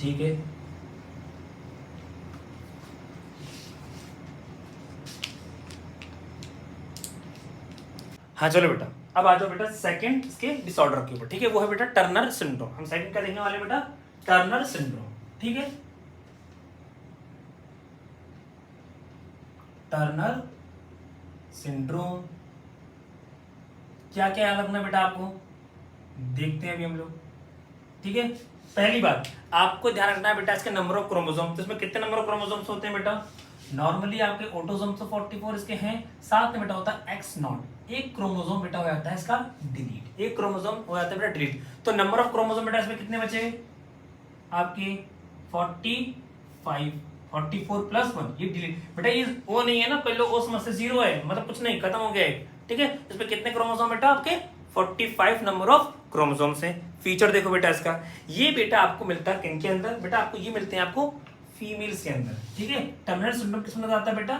ठीक है, हाँ चलो बेटा, अब आ जाओ बेटा सेकंड इसके डिसऑर्डर के ऊपर। ठीक है, वो है बेटा टर्नर सिंड्रोम। हम सेकंड क्या देखने वाले बेटा, टर्नर सिंड्रोम। ठीक है, टर्नर सिंड्रोम क्या क्या याद रखना बेटा आपको, देखते हैं अभी हम लोग। ठीक है, पहली बात आपको ध्यान रखना है बेटा इसके नंबर ऑफ क्रोमोसोम। तो इसमें कितने नंबर ऑफ क्रोमोसोम्स होते हैं बेटा, नॉर्मली आपके ऑटोसोम्स तो 44 इसके हैं, साथ में बेटा होता है एक्स नॉट, एक क्रोमोसोम बेटा हो जाता है इसका डिलीट, एक क्रोमोसोम हो जाता है बेटा डिलीट। तो नंबर ऑफ क्रोमोसोम बेटा इसमें कितने बचे आपके 45, 44 प्लस 1 ये डिलीट बेटा, ये वो नहीं है ना, पहले ओ समझ से 0 है मतलब कुछ नहीं, खत्म हो गया है। ठीक है, इसमें कितने क्रोमोसोम बेटा आपके 45 नंबर ऑफ क्रोमोसोम्स हैं। फीचर देखो बेटा इसका, ये बेटा आपको मिलता है किनके अंदर बेटा, आपको ये मिलते हैं आपको फीमेल्स के अंदर। ठीक है, टर्नर सिंड्रोम किसमें आता है बेटा,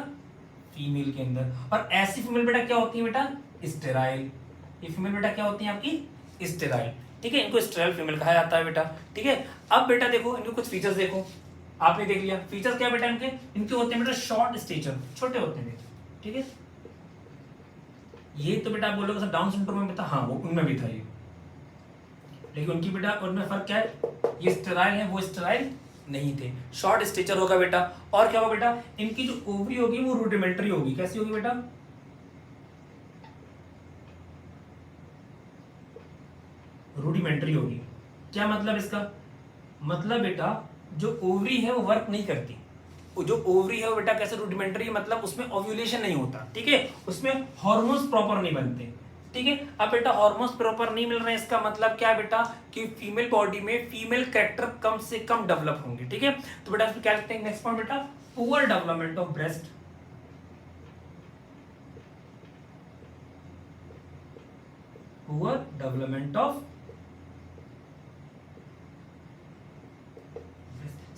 फीमेल के अंदर। और ऐसी फीमेल बेटा क्या होती है बेटा, स्टेराइल। ये फीमेल बेटा क्या होती है आपकी स्टेराइल। ठीक है, इनको स्टेराइल फीमेल कहा जाता है बेटा। ठीक है, अब बेटा देखो इनके कुछ फीचर्स देखो, आपने देख लिया फीचर्स क्या बेटा इनके, इनके होते हैं बेटा शॉर्ट स्टेचर, छोटे होते हैं। ठीक है, ये तो बेटा आप बोलोगे सर डाउन सिंड्रोम में बेटा, हाँ वो उनमें भी था ये, लेकिन उनकी बेटा उनमें फर्क क्या है, ये स्टेराइल है वो स्टेराइल नहीं थे, शॉर्ट स्टेचर होगा बेटा। और क्या होगा बेटा, इनकी जो ओवरी होगी वो रूडिमेंट्री होगी। कैसी होगी बेटा, रूडिमेंट्री होगी। क्या मतलब इसका, मतलब बेटा जो ओवरी है वो वर्क नहीं करती, जो ओवरी है वो बेटा कैसे रूडिमेंट्री, मतलब उसमें ओव्यूलेशन नहीं होता। ठीक है, उसमें हार्मोन्स प्रॉपर नहीं बनते। ठीक है, अब बेटा हार्मोन्स प्रॉपर नहीं मिल रहे हैं, इसका मतलब क्या है बेटा कि फीमेल बॉडी में फीमेल कैरेक्टर कम से कम डेवलप होंगे। ठीक है, तो बेटा इसमें क्या लिखते हैं नेक्स्ट पॉइंट बेटा, poor development of breast, poor development of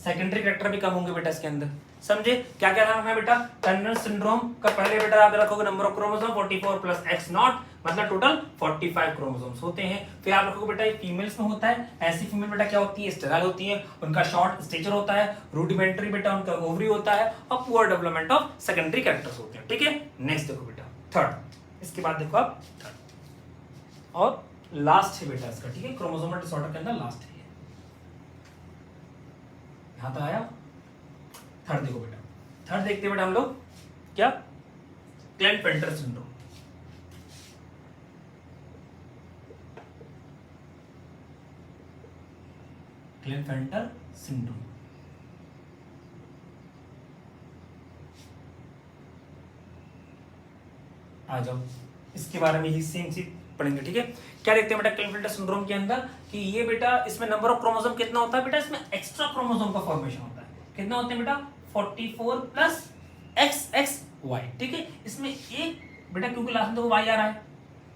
secondary character भी कम होंगे बेटा इसके अंदर। समझे क्या क्या नाम है बेटा, टर्नर सिंड्रोम का पहले बेटा याद रखोगे number of chromosome 44 plus x not, मतलब टोटल 45 क्रोमोसोम्स होते हैं। फिर आप रखोगे बेटा ये फीमेल्स में होता है, ऐसी फीमेल बेटा क्या होती है, स्टेराइल होती है, उनका शॉर्ट स्टेचर होता है, रूडिमेंट्री बेटा उनका ओवरी होता है, और poor development of secondary characters होते हैं। ठीक है, नेक्स्ट देखो बेटा थर्ड, इसके बाद देखो आप थर्ड और लास्ट है बेटा इसका। ठीक है, क्रोमोसोमल डिसऑर्डर के अंदर लास्ट है, यहां तक आया। थर्ड देखो बेटा, थर्ड देखते हैं बेटा हम लोग क्या, क्लाइंट-फेल्टर सिंड्रोम। क्लाइंट-फेल्टर सिंड्रोम आ जाओ, इसके बारे में ही सेम चीज पढ़ेंगे। ठीक है, क्या देखते हैं बेटा क्लाइंट-फेल्टर सिंड्रोम के अंदर कि ये बेटा इसमें नंबर ऑफ क्रोमोसोम कितना होता है बेटा, इसमें एक्स्ट्रा क्रोमोसोम का फॉर्मेशन होता है। कितना होते हैं बेटा, 44 प्लस XXY। ठीक है, इसमें एक बेटा क्योंकि लास्ट में तो वाई आ रहा है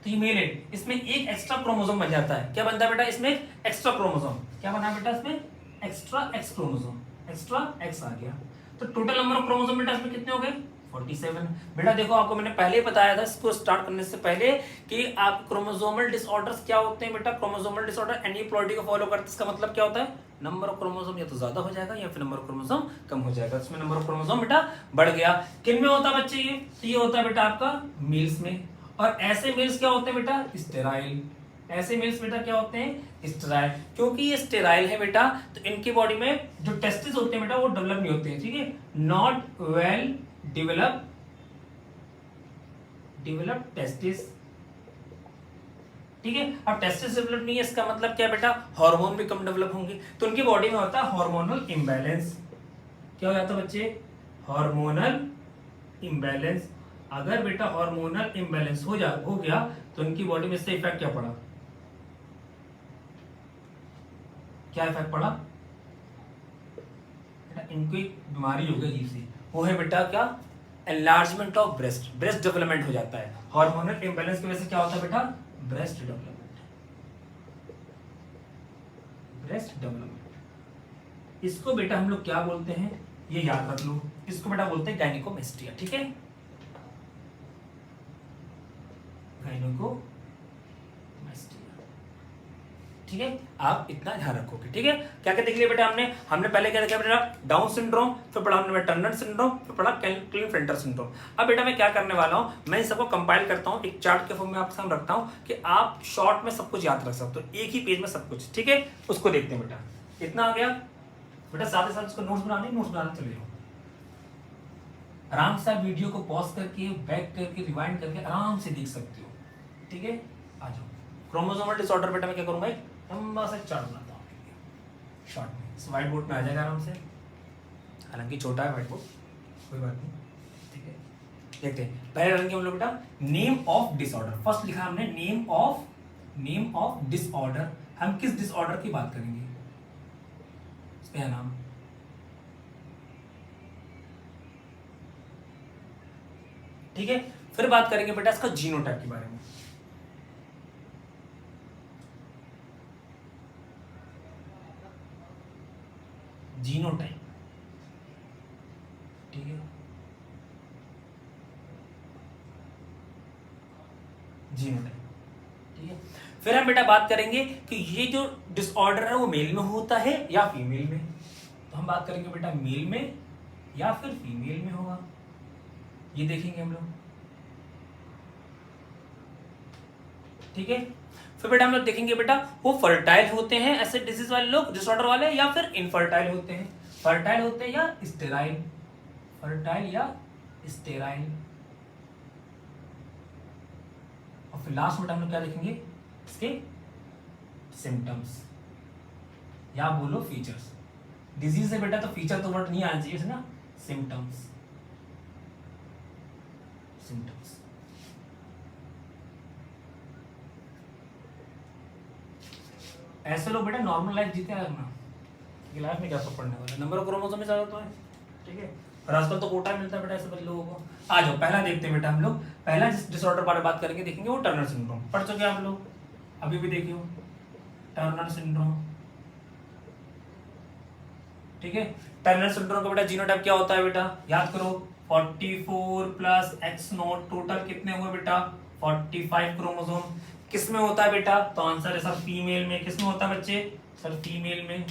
तो ये मेल है, इसमें एक एक्स्ट्रा क्रोमोसोम बन जाता है। क्या बनता है बेटा, इसमें एक एक्स्ट्रा क्रोमोसोम, क्या बना बेटा इसमें extra X chromosome, extra X आ गया। तो टोटल नंबर ऑफ क्रोमोसोम बेटा इसमें कितने हो गए 47। बेटा देखो आपको मैंने पहले ही बताया था इसको स्टार्ट करने से पहले कि आप क्रोमोसोमल डिसऑर्डर्स क्या होते हैं बेटा, क्रोमोसोमल डिसऑर्डर एनीप्लॉइडी को फॉलो करते हैं। इसका मतलब क्या होता है, नंबर ऑफ क्रोमोसोम या तो ज्यादा हो जाएगा या फिर नंबर ऑफ क्रोमोसोम कम हो जाएगा। इसमें नंबर ऑफ क्रोमोसोम बेटा बढ़ गया। किन में होता है बच्चे ये, तो ये होता है बेटा आपका मेल्स में, और ऐसे मेल्स क्या होते हैं बेटा स्टेराइल, ऐसे मेल्स बेटा क्या होते हैं स्टेराइल। क्योंकि ये स्टेराइल है बेटा तो इनकी बॉडी में जो टेस्टिस होते हैं बेटा वो डेवलप नहीं होते हैं। ठीक है, नॉट वेल डेवलप टेस्टिस। ठीक है, अब टेस्टिस डेवलप नहीं है इसका मतलब क्या बेटा, हार्मोन भी कम डेवलप होंगे, तो उनकी बॉडी में होता है हार्मोनल इम्बैलेंस। क्या हो जाता है बच्चे, हार्मोनल इम्बैलेंस। अगर बेटा हार्मोनल इम्बैलेंस हो गया तो उनकी बॉडी में इससे इफेक्ट क्या पड़ा, क्या इफेक्ट पड़ा बेटा, इनको एक बीमारी हो गई अजीब सी, वो है बेटा क्या, enlargement of breast, breast development हो जाता है। हार्मोनल इम्बैलेंस की वजह से क्या होता है बेटा, ब्रेस्ट डेवलपमेंट, ब्रेस्ट डेवलपमेंट। इसको बेटा हम लोग क्या बोलते हैं, ये याद रख लो, इसको बेटा बोलते हैं गायनिकोमेस्टिया। ठीक है, गायनिकोमेस्टिया। ठीक है, आप इतना ध्यान रखोगे। ठीक है, क्या क्या देख लिया बेटा हमने पहले क्या देखा बेटा, डाउन सिंड्रोम, फिर पढ़ा हमने टर्नर सिंड्रोम, फिर पढ़ा क्लिनफेल्टर सिंड्रोम। अब बेटा मैं क्या करने वाला हूं, मैं इन सबको कंपाइल करता हूं, एक चार्ट के फॉर्म में आपके सामने रखता हूं कि आप शॉर्ट में सब कुछ याद रख सकते हो, एक ही पेज में सब कुछ। ठीक है, उसको देखते हैं बेटा, इतना आ गया बेटा। साथ ही साथ इसको नोट्स बनाने चले जाओ, आराम से आप वीडियो को पॉज करके, बैक करके, रिवाइंड करके आराम से देख सकते हो। ठीक है, आ जाओ। क्रोमोसोमल डिसऑर्डर बेटा मैं क्या करूंगा, एक लंबा सा चार्ट बनाता हूँ शॉर्ट में, इस व्हाइट बोर्ड में आ जाएगा आराम से, हालांकि छोटा है व्हाइट बोर्ड, कोई बात नहीं। ठीक है, देखते हैं पहले रखेंगे हम लोग बेटा नेम ऑफ डिसऑर्डर। फर्स्ट लिखा हमने नेम ऑफ डिसऑर्डर। हम किस डिसऑर्डर की बात करेंगे, इसका नाम, ठीक है। फिर बात करेंगे बेटा इसका जीनोटाइप के बारे में। जीनोटाइप, ठीक है, जीनोटाइप, ठीक है। फिर हम बेटा बात करेंगे कि ये जो डिसऑर्डर है वो मेल में होता है या फीमेल में। तो हम बात करेंगे बेटा मेल में या फिर फीमेल में होगा, ये देखेंगे हम लोग। ठीक है, फिर बेटा हम लोग देखेंगे बेटा वो फर्टाइल होते हैं ऐसे डिजीज वाले लोग, डिसऑर्डर वाले, या फिर इनफर्टाइल होते हैं, फर्टाइल होते हैं या स्टेराइल, फर्टाइल या स्टेराइल। और फिर लास्ट में हम लोग क्या देखेंगे, इसके सिम्टम्स या बोलो फीचर्स। डिजीज है बेटा तो फीचर तो वर्ड नहीं आना चाहिए ना, सिम्टम्स, सिम्टम्स। ऐसे लोग बेटा नॉर्मल लाइफ जीते हैं ना, लाइफ में क्या सब पढ़ने वाला, नंबर ऑफ क्रोमोसोम में ज्यादा तो है। ठीक है, और आजकल तो कोटा मिलता है बेटा ऐसे बड़े लोगों को। आ जाओ पहला देखते हैं बेटा हम लोग, पहला जिस डिसऑर्डर बारे बात करेंगे देखेंगे वो टर्नर सिंड्रोम। पढ़ चुके आप लोग, अभी भी देखियो टर्नर सिंड्रोम। ठीक है, टर्नर सिंड्रोम का बेटा जीनोटाइप क्या होता है बेटा, याद करो 44 प्लस x0, टोटल कितने हुए बेटा 45 क्रोमोसोम। किस में होता है बेटा, तो आंसर है सर फीमेल में। किस में होता है बच्चे, सर फीमेल में,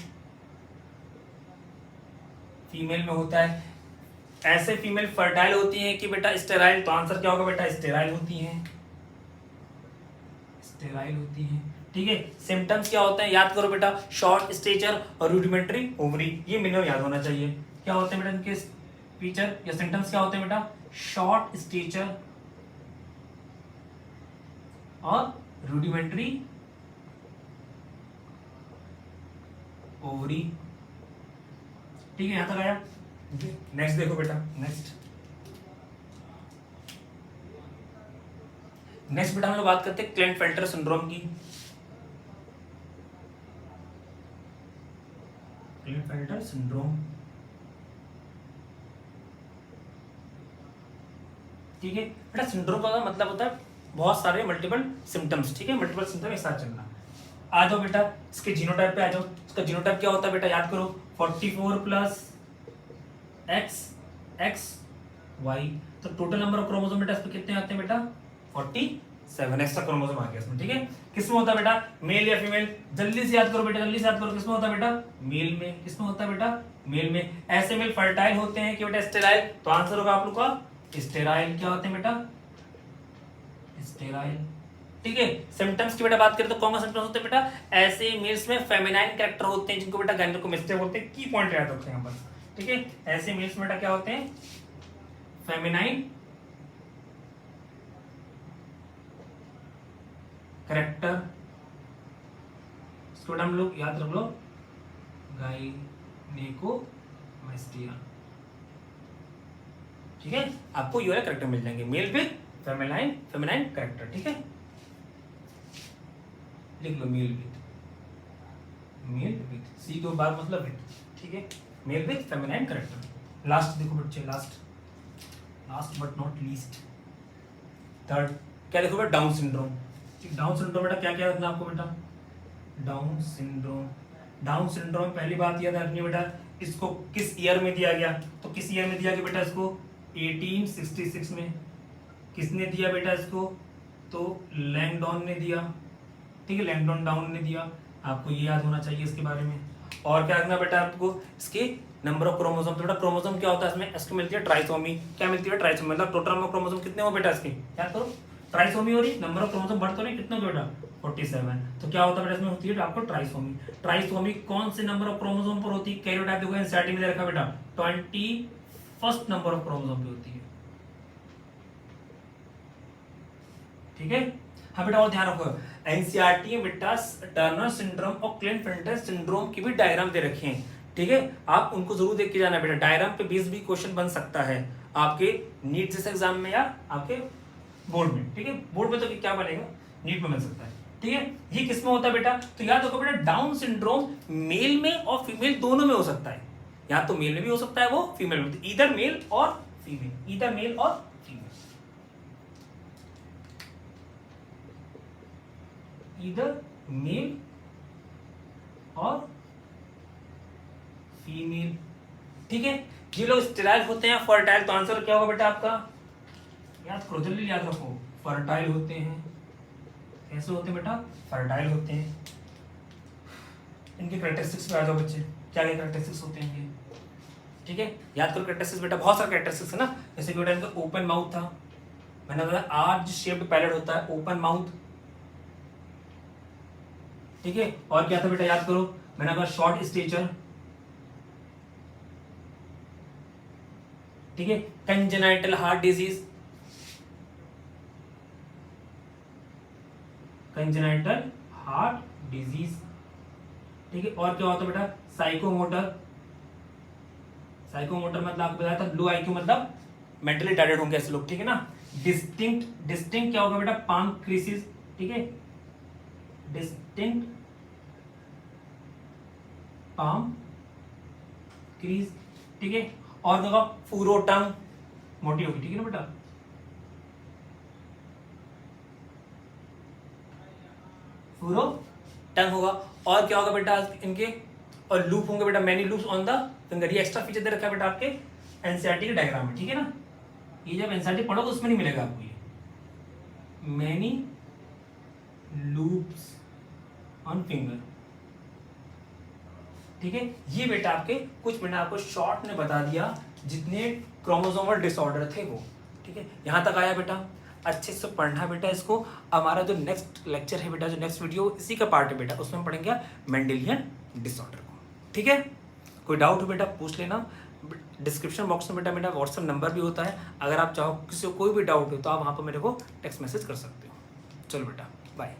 फीमेल में होता है। ऐसे फीमेल फर्टाइल होती हैं कि बेटा स्टेराइल, तो आंसर क्या होगा बेटा स्टेराइल होती हैं, स्टेराइल होती हैं। ठीक है, सिम्टम्स क्या होते हैं याद करो बेटा, शॉर्ट स्टेचर और रूडिमेंट्री ओवरी, ये मिनिमम याद होना चाहिए। क्या होते हैं बेटा इनके फीचर या सिम्टम्स, क्या होते हैं बेटा, शॉर्ट स्टेचर और रूडिमेंट्री ओवरी। ठीक है, यहां तक आया। नेक्स्ट देखो बेटा, नेक्स्ट बेटा हम लोग बात करते हैं क्लेनफेल्टर सिंड्रोम की। क्लेनफेल्टर सिंड्रोम, ठीक है बेटा। सिंड्रोम का मतलब होता है बहुत सारे मल्टीपल सिम्टम्स। ठीक है, मल्टीपल सिम्टम एक साथ चलना। आ जाओ बेटा इसके जीनोटाइप पे आ जाओ। इसका जीनोटाइप क्या होता है बेटा, याद करो 44 प्लस x y। तो टोटल नंबर ऑफ क्रोमोसोम बेटा इस पे कितने आते हैं बेटा 47 एक्स्ट्रा क्रोमोसोम आ गया इसमें। ठीक है, किसमें होता है बेटा, मेल या फीमेल, जल्दी से याद करो बेटा, जल्दी से याद करो, किसमें होता है बेटा, मेल में। किसमें होता है बेटा, मेल में। ऐसे मेल फर्टाइल होते हैं कि बेटा स्टेराइल, तो आंसर होगा आप लोग का स्टेराइल। क्या होते हैं बेटा, स्टेराइल। ठीक है, सिम्टम्स की बेटा बात करें तो कौन सा सिम्टम्स होते हैं बेटा, ऐसे मेल्स में फेमिनाइन कैरेक्टर होते हैं जिनको बेटा गायनेकोमेस्टिया बोलते हैं। की पॉइंट याद रखते हैं बस। ठीक है, ऐसे मेल्स में बेटा क्या होते हैं, फेमिनाइन कैरेक्टर। इसको बेटा हम लोग याद रख लो, गायनेकोमेस्टिया। ठीक है, आपको ये वाला कैरेक्टर मिल जाएंगे, मेल विद फेमिनाइन कैरेक्टर। ठीक है, लिख लो मेल विद, मेल विथ, सी के बाद मतलब विथ, ठीक है, mail with feminine character. Last देखो बच्चे, last but not least, third क्या देखो बेटा, डाउन सिंड्रोम। डाउन सिंड्रोम बेटा क्या क्या रखना आपको बेटा, डाउन सिंड्रोम। डाउन सिंड्रोम पहली बात याद रखनी बेटा, इसको किस ईयर में दिया गया, तो किस ईयर में दिया गया बेटा इसको, 1866 में। किसने दिया बेटा इसको, तो लैंगडॉन ने दिया, ठीक है, लैंगडॉन डाउन ने दिया। आपको ये याद होना चाहिए इसके बारे में। और क्या रखना बेटा आपको, इसके नंबर ऑफ क्रोमोसोम। तो बेटा क्रोमोसोम क्या होता है इसमें, इसको मिलती है ट्राइसोमी। क्या मिलती है, ट्राइसोमी, मतलब टोटल नंबर ऑफ क्रोमोसोम कितने हो बेटा इसके, याद करो, ट्राइसोमी हो रही, नंबर ऑफ क्रोमोसोम बढ़ तो नहीं, कितने हो बेटा 47। तो क्या होता है बेटा इसमें होती है आपको ट्राइसोमी। ट्राइसोमी कौन से नंबर ऑफ क्रोमोसोम पर होती है, कैरियोटाइप देखो एनसीईआरटी में दे रखा बेटा 21st नंबर ऑफ क्रोमोसोम पे होती है, ठीक है। हाँ बेटा और ध्यान रखो, एनसीईआरटी में बेटा टर्नर सिंड्रोम और क्लिन-फेल्टर सिंड्रोम की भी डायग्राम दे रखे हैं, ठीक है। आप उनको जरूर देख के जाना बेटा, डायग्राम पे बेस भी क्वेश्चन बन सकता है आपके नीट जैसे एग्जाम में या आपके बोर्ड में, ठीक है। बोर्ड में तो क्या बनेगा, नीट में बन सकता है, ठीक है। ये किस में होता है बेटा, तो याद रखो बेटा डाउन सिंड्रोम मेल में और फीमेल दोनों में हो सकता है, या तो मेल में भी हो सकता है वो फीमेल में, इधर मेल और फीमेल, इधर मेल और फीमेल, इधर मेल और फीमेल, ठीक है। ये लोग स्टेराइल होते हैं, फर्टाइल, तो आंसर क्या होगा बेटा आपका, याद करो जल्दी याद रखो, फर्टाइल होते हैं। कैसे होते हैं बेटा, फर्टाइल होते हैं। इनके कैरेक्टरिस्टिक्स पे आ जाओ बच्चे, क्या क्या कैरेक्टरिस्टिक्स होते हैं इनके, ठीक है। याद करो कैरेक्टरिस्टिक्स बेटा, बहुत सारे कैरेक्टरिस्टिक्स है ना, जैसे कि बेटा इनका ओपन माउथ था, मैंने बताया आर्च शेप्ड पैलेट होता है, ओपन माउथ, ठीक है। और क्या था बेटा याद करो, मैंने कहा शॉर्ट स्टेचर, ठीक है। Congenital heart disease, congenital heart disease, ठीक है। और क्या होता है बेटा, साइकोमोटर, साइकोमोटर मतलब आपको बताया था लो आईक्यू, मतलब मेंटली रिटार्डेड होंगे ऐसे लोग, ठीक है ना। डिस्टिंक्ट, डिस्टिंक्ट क्या होगा बेटा, पाम क्रीसिस, ठीक है, डिस्टिंक्ट पाम क्रीज, ठीक है। और देखो फूरो टंग, मोटी होगी, ठीक है ना बेटा, फूरो टंग होगा। और क्या होगा बेटा इनके, और लूप होंगे बेटा, many loops on the finger, ये एक्स्ट्रा फीचर दे रखा है बेटा आपके एनसीईआरटी के डायग्राम में, ठीक है ना। ये जब एनसीईआरटी पढ़ोगे उसमें नहीं मिलेगा आपको ये, मैनी लूप्स ऑन फिंगर, ठीक है। ये बेटा आपके कुछ मैंने आपको शॉर्ट में बता दिया जितने क्रोमोसोमल डिसऑर्डर थे वो, ठीक है। यहां तक आया बेटा, अच्छे से पढ़ना बेटा इसको। हमारा जो नेक्स्ट लेक्चर है बेटा, जो नेक्स्ट वीडियो इसी का पार्ट है बेटा, उसमें पढ़ेंगे मेंडेलियन डिसऑर्डर को, ठीक है। कोई डाउट हो बेटा पूछ लेना, डिस्क्रिप्शन बॉक्स में बेटा मेरा व्हाट्सएप नंबर भी होता है, अगर आप चाहो किसी को कोई भी डाउट हो तो आप वहाँ पर मेरे को टेक्स्ट मैसेज कर सकते हो। चलो बेटा बाय।